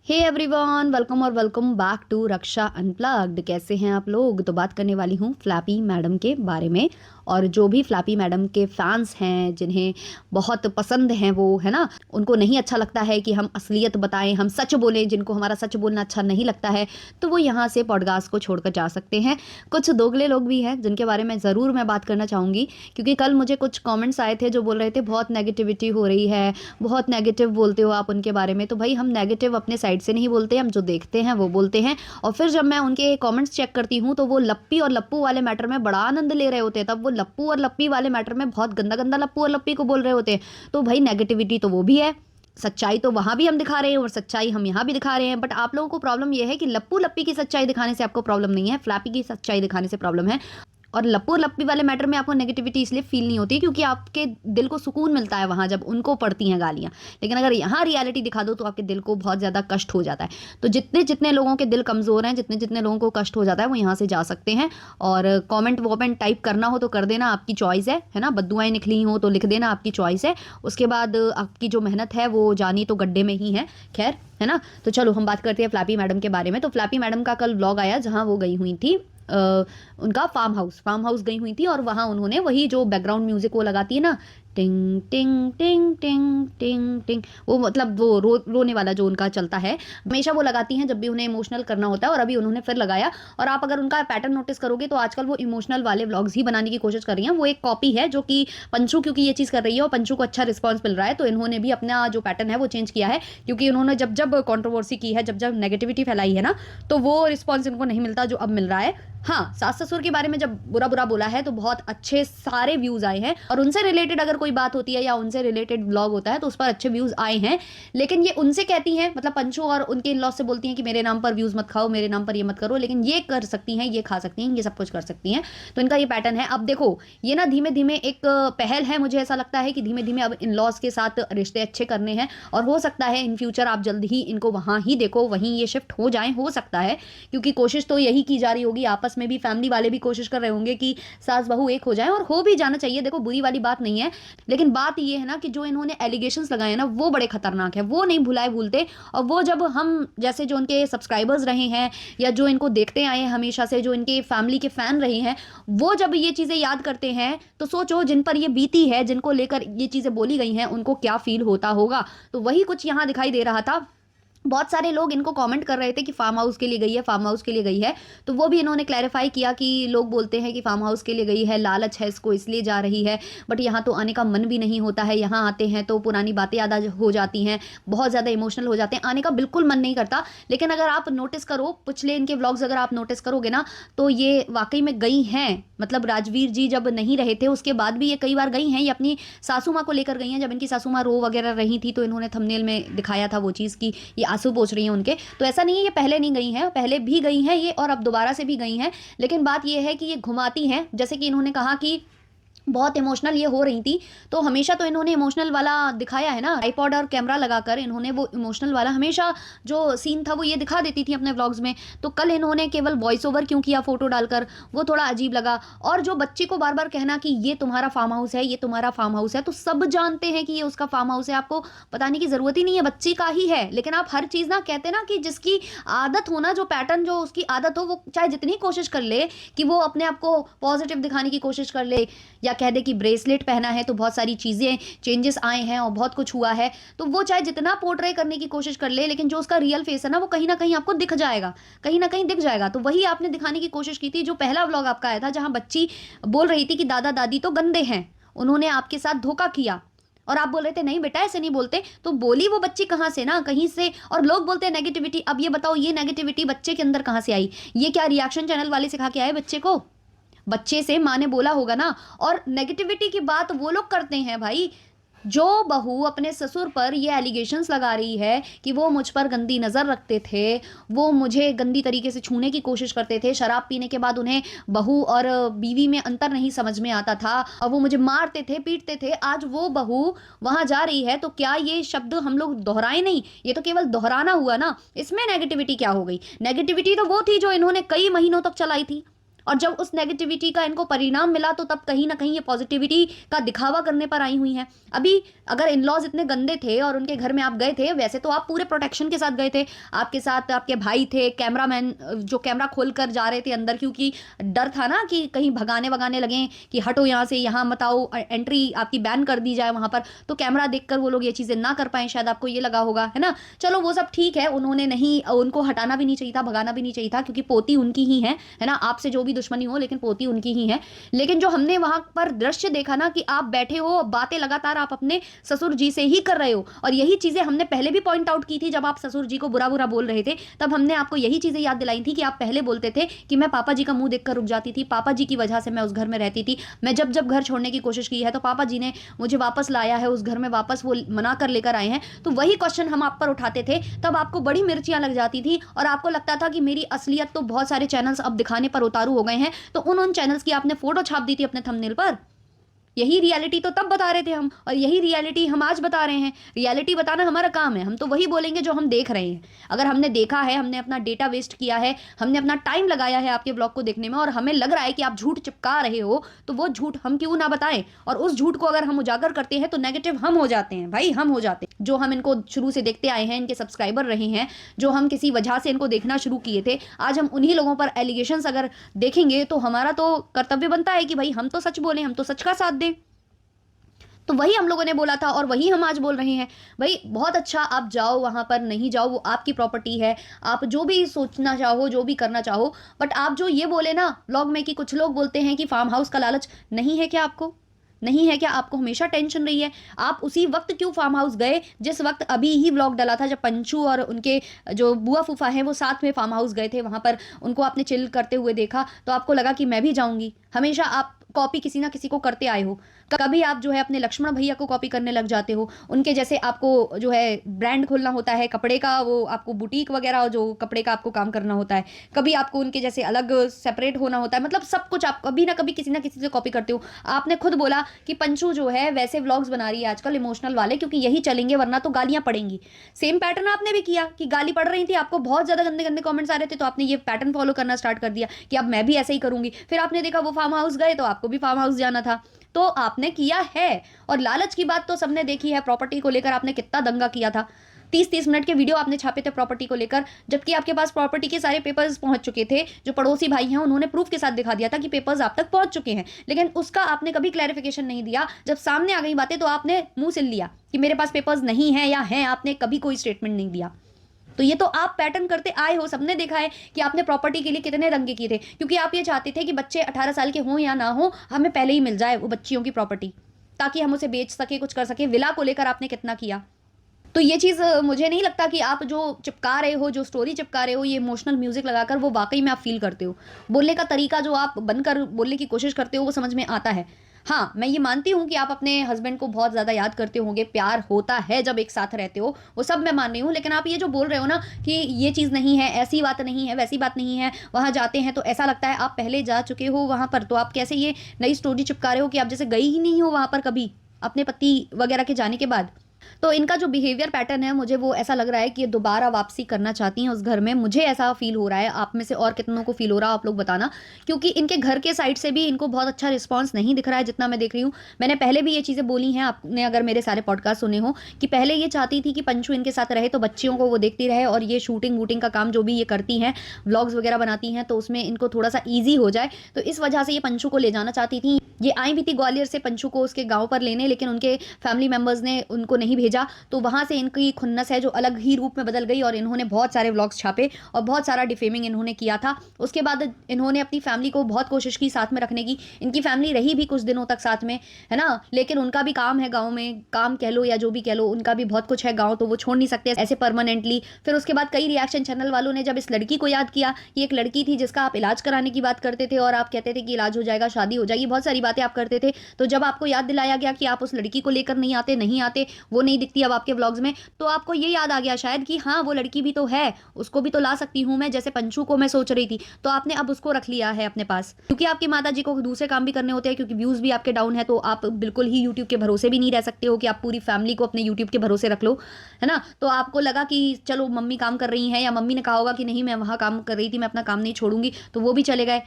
हे everyone, welcome और welcome back to Raksha unplugged. कैसे हैं आप लोग? तो बात करने वाली हूँ फ्लैपी मैडम के बारे में। और जो भी फ्लैपी मैडम के फैंस हैं, जिन्हें बहुत पसंद हैं वो, है ना, उनको नहीं अच्छा लगता है कि हम असलियत बताएं, हम सच बोलें, जिनको हमारा सच बोलना अच्छा नहीं लगता है, तो वो यहाँ से पॉडकास्ट को छोड़कर जा सकते हैं। कुछ दोगले लोग भी हैं जिनके बारे में ज़रूर मैं बात करना चाहूँगी, क्योंकि कल मुझे कुछ कॉमेंट्स आए थे जो बोल रहे थे बहुत नेगेटिविटी हो रही है, बहुत नेगेटिव बोलते हो आप उनके बारे में। तो भाई, हम नेगेटिव अपने साइड से नहीं बोलते, हम जो देखते हैं वो बोलते हैं। और फिर जब मैं उनके कमेंट्स चेक करती हूँ तो वो लप्पी और लप्पू वाले मैटर में बड़ा आनंद ले रहे होते हैं, तब वो लप्पू और लप्पी वाले मैटर में बहुत गंदा गंदा लप्पू और लप्पी को बोल रहे होते हैं। तो भाई, नेगेटिविटी तो वो भी है, सच्चाई तो वहां भी हम दिखा रहे हैं और सच्चाई हम यहाँ भी दिखा रहे हैं। बट आप लोगों को प्रॉब्लम यह है कि लप्पू लप्पी की सच्चाई दिखाने से आपको प्रॉब्लम नहीं है, फ्लैपी की सच्चाई दिखाने से प्रॉब्लम है। और लप्पू और लप्पी वाले मैटर में आपको नेगेटिविटी इसलिए फील नहीं होती क्योंकि आपके दिल को सुकून मिलता है वहां जब उनको पड़ती हैं गालियां। लेकिन अगर यहाँ रियलिटी दिखा दो तो आपके दिल को बहुत ज़्यादा कष्ट हो जाता है। तो जितने जितने लोगों के दिल कमज़ोर हैं, जितने जितने लोगों को कष्ट हो जाता है, वो यहाँ से जा सकते हैं। और कॉमेंट वॉमेंट टाइप करना हो तो कर देना, आपकी चॉइस है ना। बद्दुआएं निकली हो तो लिख देना, आपकी चॉइस है। उसके बाद आपकी जो मेहनत है वो जानी तो गड्ढे में ही है, खैर, है ना। तो चलो हम बात करते हैं फ्लैपी मैडम के बारे में। तो फ्लैपी मैडम का कल व्लॉग आया जहाँ वो गई हुई थी उनका फार्म हाउस गई हुई थी। और वहाँ उन्होंने वही जो बैकग्राउंड म्यूजिक वो लगाती है ना, टिंग टिंग टिंग टिंग टिंग टिंग, वो मतलब वो रोने वाला जो उनका चलता है, हमेशा वो लगाती हैं जब भी उन्हें इमोशनल करना होता है। और अभी उन्होंने फिर लगाया। और आप अगर उनका पैटर्न नोटिस करोगे तो आजकल वो इमोशनल वाले व्लॉग्स ही बनाने की कोशिश कर रही हैं। वो एक कॉपी है जो कि पंचू, क्योंकि ये चीज़ कर रही है और पंचू को अच्छा रिस्पॉन्स मिल रहा है, तो इन्होंने भी अपना जो पैटर्न है वो चेंज किया है। क्योंकि उन्होंने जब जब कॉन्ट्रोवर्सी की है, जब जब नेगेटिविटी फैलाई है ना, तो वो रिस्पॉन्स इनको नहीं मिलता जो अब मिल रहा है। हाँ, सास ससुर के बारे में जब बुरा बुरा बोला है तो बहुत अच्छे सारे व्यूज आए हैं। और उनसे रिलेटेड अगर कोई बात होती है या उनसे रिलेटेड ब्लॉग होता है तो उस पर अच्छे व्यूज आए हैं। लेकिन ये उनसे कहती हैं, मतलब पंचो और उनके इन लॉ से बोलती हैं कि मेरे नाम पर व्यूज मत खाओ, मेरे नाम पर ये मत करो, लेकिन ये कर सकती हैं, ये खा सकती हैं, ये सब कुछ कर सकती हैं। तो इनका ये पैटर्न है। अब देखो, ये ना धीमे धीमे एक पहल है, मुझे ऐसा लगता है कि धीमे धीमे अब इन लॉज के साथ रिश्ते अच्छे करने हैं। और हो सकता है इन फ्यूचर आप जल्द ही इनको वहां ही देखो, वहीं ये शिफ्ट हो जाए, हो सकता है। क्योंकि कोशिश तो यही की जा रही होगी, आपस में भी फैमिली वाले भी कोशिश कर रहे होंगे कि सास बहू एक हो जाए, और हो भी जाना चाहिए। देखो, बुरी वाली बात नहीं है, लेकिन बात ये है ना कि जो इन्होंने एलिगेशंस लगाए ना वो बड़े खतरनाक है, वो नहीं भुलाए भूलते। और वो जब हम जैसे जो उनके सब्सक्राइबर्स रहे हैं या जो इनको देखते आए हैं हमेशा से, जो इनके फैमिली के फैन रहे हैं, वो जब ये चीज़ें याद करते हैं तो सोचो जिन पर ये बीती है, जिनको लेकर ये चीज़ें बोली गई हैं, उनको क्या फील होता होगा। तो वही कुछ यहाँ दिखाई दे रहा था। बहुत सारे लोग इनको कमेंट कर रहे थे कि फार्म हाउस के लिए गई है, फार्म हाउस के लिए गई है। तो वो भी इन्होंने क्लैरिफाई किया कि लोग बोलते हैं कि फार्म हाउस के लिए गई है, लालच है इसको इसलिए जा रही है, बट यहाँ तो आने का मन भी नहीं होता है। यहाँ आते हैं तो पुरानी बातें याद हो जाती हैं, बहुत ज़्यादा इमोशनल हो जाते हैं, आने का बिल्कुल मन नहीं करता। लेकिन अगर आप नोटिस करो, पिछले इनके व्लॉग्स अगर आप नोटिस करोगे ना, तो ये वाकई में गई हैं। मतलब राजवीर जी जब नहीं रहे थे उसके बाद भी ये कई बार गई हैं। ये अपनी सासू माँ को लेकर गई हैं, जब इनकी सासू माँ रो वगैरह रही थी तो इन्होंने थंबनेल में दिखाया था वो चीज़ की ये आंसू पोंछ रही हैं उनके। तो ऐसा नहीं है ये पहले नहीं गई हैं, पहले भी गई हैं ये, और अब दोबारा से भी गई हैं। लेकिन बात ये है कि ये घुमाती हैं, जैसे कि इन्होंने कहा कि बहुत इमोशनल ये हो रही थी। तो हमेशा तो इन्होंने इमोशनल वाला दिखाया है ना, ट्राइपॉड और कैमरा लगाकर इन्होंने वो इमोशनल वाला हमेशा जो सीन था वो ये दिखा देती थी अपने व्लॉग्स में। तो कल इन्होंने केवल वॉइस ओवर क्यों किया फोटो डालकर, वो थोड़ा अजीब लगा। और जो बच्ची को बार बार कहना कि ये तुम्हारा फार्म हाउस है, ये तुम्हारा फार्म हाउस है, तो सब जानते हैं कि ये उसका फार्म हाउस है, आपको बताने की जरूरत ही नहीं है, बच्ची का ही है। लेकिन आप हर चीज़ ना कहते ना कि जिसकी आदत हो ना, जो पैटर्न जो उसकी आदत हो, वो चाहे जितनी कोशिश कर ले कि वो अपने आप को पॉजिटिव दिखाने की कोशिश कर ले, या कह दे कि ब्रेसलेट पहना है तो बहुत सारी चीज़ें चेंजेस आए हैं और बहुत कुछ हुआ है, तो वो चाहे जितना पोर्ट्रे करने की कोशिश कर ले, लेकिन जो उसका रियल फेस है ना वो कहीं ना कहीं आपको दिख जाएगा, कहीं ना कहीं दिख जाएगा। तो वही आपने दिखाने की कोशिश की थी। जो पहला व्लॉग आपका आया था जहां बच्ची बोल रही थी कि दादा दादी तो गंदे हैं, उन्होंने आपके साथ धोखा किया, और आप बोल रहे थे नहीं बेटा ऐसे नहीं बोलते, तो बोली वो बच्ची कहाँ से ना, कहीं से। और लोग बोलते हैं नेगेटिविटी। अब ये बताओ, ये नेगेटिविटी बच्चे के अंदर कहाँ से आई? ये क्या रिएक्शन चैनल वाले सिखा के आए बच्चे को? बच्चे से माँ ने बोला होगा ना। और नेगेटिविटी की बात वो लोग करते हैं भाई, जो बहू अपने ससुर पर ये एलिगेशंस लगा रही है कि वो मुझ पर गंदी नज़र रखते थे, वो मुझे गंदी तरीके से छूने की कोशिश करते थे, शराब पीने के बाद उन्हें बहू और बीवी में अंतर नहीं समझ में आता था, और वो मुझे मारते थे, पीटते थे। आज वो बहू वहां जा रही है तो क्या ये शब्द हम लोग दोहराए नहीं? ये तो केवल दोहराना हुआ ना, इसमें नेगेटिविटी क्या हो गई? नेगेटिविटी तो वो थी जो इन्होंने कई महीनों तक चलाई थी। और जब उस नेगेटिविटी का इनको परिणाम मिला तो तब कहीं ना कहीं ये पॉजिटिविटी का दिखावा करने पर आई हुई हैं। अभी अगर इन लॉज इतने गंदे थे और उनके घर में आप गए थे, वैसे तो आप पूरे प्रोटेक्शन के साथ गए थे, आपके साथ आपके भाई थे, कैमरामैन जो कैमरा खोल कर जा रहे थे अंदर, क्योंकि डर था ना कि कहीं भगाने वगाने लगे कि हटो यहाँ से, यहाँ मत आओ, एंट्री आपकी बैन कर दी जाए वहां पर, तो कैमरा देखकर वो लोग ये चीज़ें ना कर पाए, शायद आपको ये लगा होगा, है ना। चलो वो सब ठीक है, उन्होंने नहीं, उनको हटाना भी नहीं चाहिए था, भगाना भी नहीं चाहिए था, क्योंकि पोती उनकी ही है ना, आपसे जो भी दुश्मनी हो लेकिन पोती उनकी ही है। लेकिन जो हमने वहां पर दृश्य देखा ना कि आप बैठे हो, बातें लगातार आप अपने ससुर जी से ही कर रहे हो, और यही चीजें हमने पहले भी पॉइंट आउट की थी जब आप ससुर जी को बुरा बुरा बोल रहे थे, तब हमने आपको यही चीजें याद दिलाई थी कि आप पहले बोलते थे कि मैं पापा जी का मुंह देखकर रुक जाती थी, पापा जी की वजह से मैं उस घर में रहती थी, मैं जब जब घर छोड़ने की कोशिश की है तो पापा जी ने मुझे वापस लाया है उस घर में, वापस वो मना कर लेकर आए हैं। तो वही क्वेश्चन हम आप पर उठाते थे, तब आपको बड़ी मिर्चियां लग जाती थी और आपको लगता था कि मेरी असलियत तो बहुत सारे चैनल्स अब दिखाने पर उतारू हो गए हैं, तो उन चैनल्स की आपने फोटो छाप दी थी अपने थंबनेल पर। यही रियलिटी तो तब बता रहे थे हम, और यही रियलिटी हम आज बता रहे हैं। रियलिटी बताना हमारा काम है, हम तो वही बोलेंगे जो हम देख रहे हैं। अगर हमने देखा है, हमने अपना डेटा वेस्ट किया है, हमने अपना टाइम लगाया है आपके ब्लॉग को देखने में, और हमें लग रहा है कि आप झूठ चिपका रहे हो, तो वो झूठ हम क्यों ना बताएं। और उस झूठ को अगर हम उजागर करते हैं तो नेगेटिव हम हो जाते हैं भाई, हम हो जाते हैं। जो हम इनको शुरू से देखते आए हैं, इनके सब्सक्राइबर रहे हैं, जो हम किसी वजह से इनको देखना शुरू किए थे, आज हम उन्हीं लोगों पर एलिगेशंस अगर देखेंगे तो हमारा तो कर्तव्य बनता है कि भाई हम तो सच बोलें, हम तो सच का साथ दें। तो वही हम लोगों ने बोला था और वही हम आज बोल रहे हैं। भाई बहुत अच्छा, आप जाओ वहां पर, नहीं जाओ वो आपकी प्रॉपर्टी है, आप जो भी सोचना चाहो, जो भी करना चाहो, बट आप जो ये बोले ना व्लॉग में कि कुछ लोग बोलते हैं कि फार्म हाउस का लालच, नहीं है क्या आपको? नहीं है क्या आपको? हमेशा टेंशन रही है? आप उसी वक्त क्यों फार्म हाउस गए जिस वक्त अभी ही व्लॉग डाला था, जब पंचू और उनके जो बुआ फूफा हैं वो साथ में फार्म हाउस गए थे, वहां पर उनको आपने चिल करते हुए देखा तो आपको लगा कि मैं भी जाऊंगी। हमेशा आप कॉपी किसी ना किसी को करते आए हो। कभी आप जो है अपने लक्ष्मण भैया को कॉपी करने लग जाते हो, उनके जैसे आपको जो है ब्रांड खोलना होता है कपड़े का, वो आपको बुटीक वगैरह जो कपड़े का आपको काम करना होता है, कभी आपको उनके जैसे अलग सेपरेट होना होता है, मतलब सब कुछ आप कभी ना कभी किसी ना किसी से कॉपी करते हो। आपने खुद बोला कि पंचू जो है वैसे व्लॉग्स बना रही है आजकल इमोशनल वाले, क्योंकि यही चलेंगे वरना तो गालियां पड़ेंगी। सेम पैटर्न आपने भी किया कि गाली पड़ रही थी, आपको बहुत ज्यादा गंदे गंदे कमेंट्स आ रहे थे, तो आपने ये पैटर्न फॉलो करना स्टार्ट कर दिया कि अब मैं भी ऐसे ही करूंगी। फिर आपने देखा वो फार्म हाउस गए तो आपको भी फार्म हाउस जाना था, तो आपने किया है। और लालच की बात तो सबने देखी है, प्रॉपर्टी को लेकर आपने कितना दंगा किया था। 30-30 मिनट के वीडियो आपने छापे थे प्रॉपर्टी को लेकर, जबकि आपके पास प्रॉपर्टी के सारे पेपर्स पहुंच चुके थे। जो पड़ोसी भाई हैं उन्होंने प्रूफ के साथ दिखा दिया था कि पेपर्स आप तक पहुंच चुके हैं, लेकिन उसका आपने कभी क्लैरिफिकेशन नहीं दिया। जब सामने आ गई बातें तो आपने मुंह सिल लिया कि मेरे पास पेपर्स नहीं है या हैं, आपने कभी कोई स्टेटमेंट नहीं दिया। तो ये तो आप पैटर्न करते आए हो, सबने देखा है कि आपने प्रॉपर्टी के लिए कितने दंगे किए थे, क्योंकि आप ये चाहते थे कि बच्चे 18 साल के हों या ना हो, हमें पहले ही मिल जाए वो बच्चियों की प्रॉपर्टी, ताकि हम उसे बेच सके, कुछ कर सके। विला को लेकर आपने कितना किया। तो ये चीज़ मुझे नहीं लगता कि आप जो चिपका रहे हो, जो स्टोरी चिपका रहे हो, ये इमोशनल म्यूजिक लगाकर, वो वाकई में आप फील करते हो। बोलने का तरीका जो आप बनकर बोलने की कोशिश करते हो वो समझ में आता है। हाँ, मैं ये मानती हूँ कि आप अपने हस्बैंड को बहुत ज़्यादा याद करते होंगे, प्यार होता है जब एक साथ रहते हो, वो सब मैं मान रही हूँ। लेकिन आप ये जो बोल रहे हो ना कि ये चीज़ नहीं है, ऐसी बात नहीं है, वैसी बात नहीं है, वहाँ जाते हैं तो ऐसा लगता है आप पहले जा चुके हो वहाँ पर, तो आप कैसे ये नई स्टोरी चिपका रहे हो कि आप जैसे गई ही नहीं हो वहाँ पर कभी अपने पति वगैरह के जाने के बाद। तो इनका जो बिहेवियर पैटर्न है, मुझे वो ऐसा लग रहा है कि ये दोबारा वापसी करना चाहती हैं उस घर में। मुझे ऐसा फील हो रहा है, आप में से और कितनों को फील हो रहा है आप लोग बताना, क्योंकि इनके घर के साइड से भी इनको बहुत अच्छा रिस्पांस नहीं दिख रहा है जितना मैं देख रही हूँ। मैंने पहले भी ये चीज़ें बोली हैं, आपने अगर मेरे सारे पॉडकास्ट सुने हो, कि पहले ये चाहती थी कि पंचू इनके साथ रहे तो बच्चियों को वो देखती रहे, और ये शूटिंग वूटिंग का काम जो भी ये करती हैं, व्लॉग्स वगैरह बनाती हैं, तो उसमें इनको थोड़ा सा ईजी हो जाए, तो इस वजह से ये पंचू को ले जाना चाहती थी। ये आई भी थी ग्वालियर से पंचू को उसके गांव पर लेने, लेकिन उनके फैमिली मेंबर्स ने उनको नहीं भेजा, तो वहां से इनकी खुन्नस है जो अलग ही रूप में बदल गई, और इन्होंने बहुत सारे व्लॉग्स छापे और बहुत सारा डिफेमिंग इन्होंने किया था। उसके बाद इन्होंने अपनी फैमिली को बहुत कोशिश की साथ में रखने की। इनकी फैमिली रही भी कुछ दिनों तक साथ में, है ना, लेकिन उनका भी काम है गाँव में, काम कह लो या जो भी कह लो, उनका भी बहुत कुछ है गाँव, तो वो छोड़ नहीं सकते ऐसे परमानेंटली। फिर उसके बाद कई रिएक्शन चैनल वालों ने जब इस लड़की को याद किया कि एक लड़की थी जिसका आप इलाज कराने की बात करते थे, और आप कहते थे कि इलाज हो जाएगा, शादी हो जाएगी, बहुत सारी बातें आप करते थे, तो जब आपको याद दिलाया गया कि आप उस लड़की को लेकर नहीं आते, वो नहीं दिखती अब आपके व्लॉग्स में, तो आपको ये याद आ गया शायद कि हाँ वो लड़की भी तो है, उसको भी तो ला सकती हूँ मैं, जैसे पंचू को मैं सोच रही थी, तो आपने अब उसको रख लिया है अपने पास, क्योंकि आपकी माता जी को दूसरे काम भी करने होते हैं, क्योंकि व्यूज भी आपके डाउन है, तो आप बिल्कुल ही यूट्यूब के भरोसे भी नहीं रह सकते हो कि आप पूरी फैमिली को अपने यूट्यूब के भरोसे रख लो, है ना। तो आपको लगा कि चलो मम्मी काम कर रही हैं, या मम्मी ने कहा होगा कि नहीं मैं वहाँ काम कर रही थी, मैं अपना काम नहीं छोड़ूंगी, तो वो भी चले गए।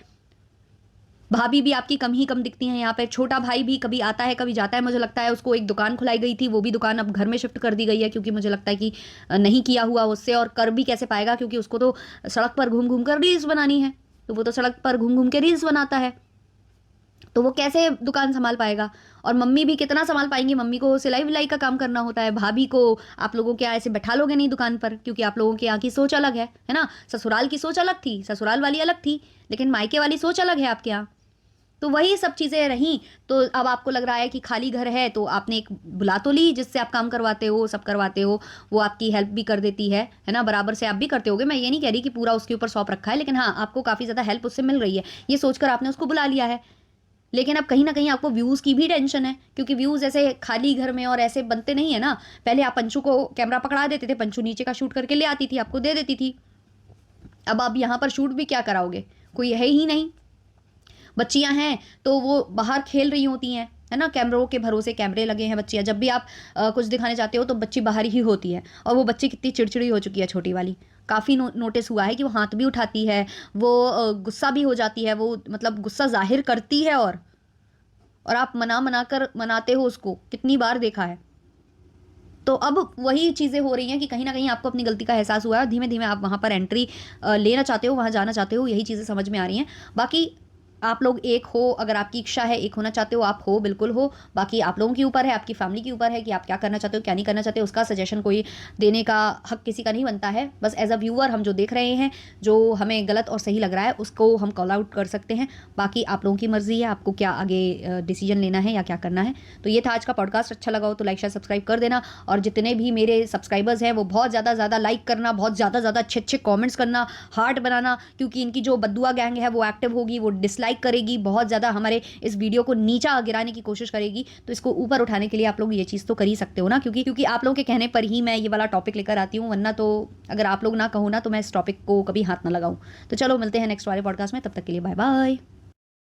भाभी भी आपकी कम ही कम दिखती हैं यहाँ पे। छोटा भाई भी कभी आता है कभी जाता है, मुझे लगता है उसको एक दुकान खुलाई गई थी, वो भी दुकान अब घर में शिफ्ट कर दी गई है, क्योंकि मुझे लगता है कि नहीं किया हुआ उससे, और कर भी कैसे पाएगा, क्योंकि उसको तो सड़क पर घूम घूम कर रील्स बनानी है, तो वो तो सड़क पर घूम घूम के रील्स बनाता है, तो वो कैसे दुकान संभाल पाएगा। और मम्मी भी कितना संभाल पाएंगी, मम्मी को सिलाई विलाई का काम करना होता है। भाभी को आप लोगों के यहाँ ऐसे बैठा लोगे नहीं दुकान पर, क्योंकि आप लोगों के यहाँ की सोच अलग है ना। ससुराल की सोच अलग थी, ससुराल वाली अलग थी, लेकिन मायके वाली सोच अलग है आपके यहाँ। तो वही सब चीज़ें रहीं। तो अब आपको लग रहा है कि खाली घर है, तो आपने एक बुला तो ली जिससे आप काम करवाते हो, सब करवाते हो, वो आपकी हेल्प भी कर देती है ना, बराबर से आप भी करते होगे। मैं ये नहीं कह रही कि पूरा उसके ऊपर सौंप रखा है, लेकिन हाँ, आपको काफ़ी ज़्यादा हेल्प उससे मिल रही है, ये सोचकर आपने उसको बुला लिया है। लेकिन अब कहीं ना कहीं आपको व्यूज़ की भी टेंशन है, क्योंकि व्यूज़ ऐसे खाली घर में और ऐसे बनते नहीं है ना। पहले आप पंचू को कैमरा पकड़ा देते थे, पंचू नीचे का शूट करके ले आती थी, आपको दे देती थी। अब आप यहाँ पर शूट भी क्या कराओगे, कोई है ही नहीं। बच्चियां हैं तो वो बाहर खेल रही होती हैं, है ना, कैमरों के भरोसे, कैमरे लगे हैं। बच्चियां जब भी आप कुछ दिखाने जाते हो तो बच्ची बाहर ही होती है, और वो बच्ची कितनी चिड़चिड़ी हो चुकी है छोटी वाली। काफ़ी नोटिस हुआ है कि वो हाथ भी उठाती है, वो गुस्सा भी हो जाती है, वो मतलब गुस्सा जाहिर करती है, और आप मना मना कर मनाते हो उसको, कितनी बार देखा है। तो अब वही चीज़ें हो रही हैं कि कहीं ना कहीं आपको अपनी गलती का एहसास हुआ है, धीमे धीमे आप वहाँ पर एंट्री लेना चाहते हो, वहाँ जाना चाहते हो, यही चीज़ें समझ में आ रही हैं। बाकी आप लोग एक हो, अगर आपकी इच्छा है एक होना चाहते हो, आप हो, बिल्कुल हो। बाकी आप लोगों के ऊपर है, आपकी फैमिली के ऊपर है कि आप क्या करना चाहते हो क्या नहीं करना चाहते हो। उसका सजेशन कोई देने का हक किसी का नहीं बनता है। बस एज अ व्यूअर हम जो देख रहे हैं, जो हमें गलत और सही लग रहा है, उसको हम कॉल आउट कर सकते हैं। बाकी आप लोगों की मर्जी है, आपको क्या आगे डिसीजन लेना है या क्या करना है। तो ये था आज का पॉडकास्ट। अच्छा लगा हो तो लाइक शेयर सब्सक्राइब कर देना, और जितने भी मेरे सब्सक्राइबर्स हैं वो बहुत ज़्यादा लाइक करना, बहुत ज़्यादा अच्छे अच्छे कॉमेंट्स करना, हार्ट बनाना, क्योंकि इनकी जो बद्दुआ गैंग है वो एक्टिव होगी, वो डिसलाइक करेगी, बहुत ज़्यादा हमारे इस वीडियो को नीचा गिराने की कोशिश करेगी। तो इसको ऊपर उठाने के लिए आप लोग ये चीज़ तो कर ही सकते हो ना, क्योंकि आप लोगों के कहने पर ही मैं ये वाला टॉपिक लेकर आती हूँ, वरना तो अगर आप लोग ना कहो ना तो मैं इस टॉपिक को कभी हाथ ना लगाऊं। तो चलो मिलते हैं नेक्स्ट वाले पॉडकास्ट में, तब तक के लिए बाय बाय।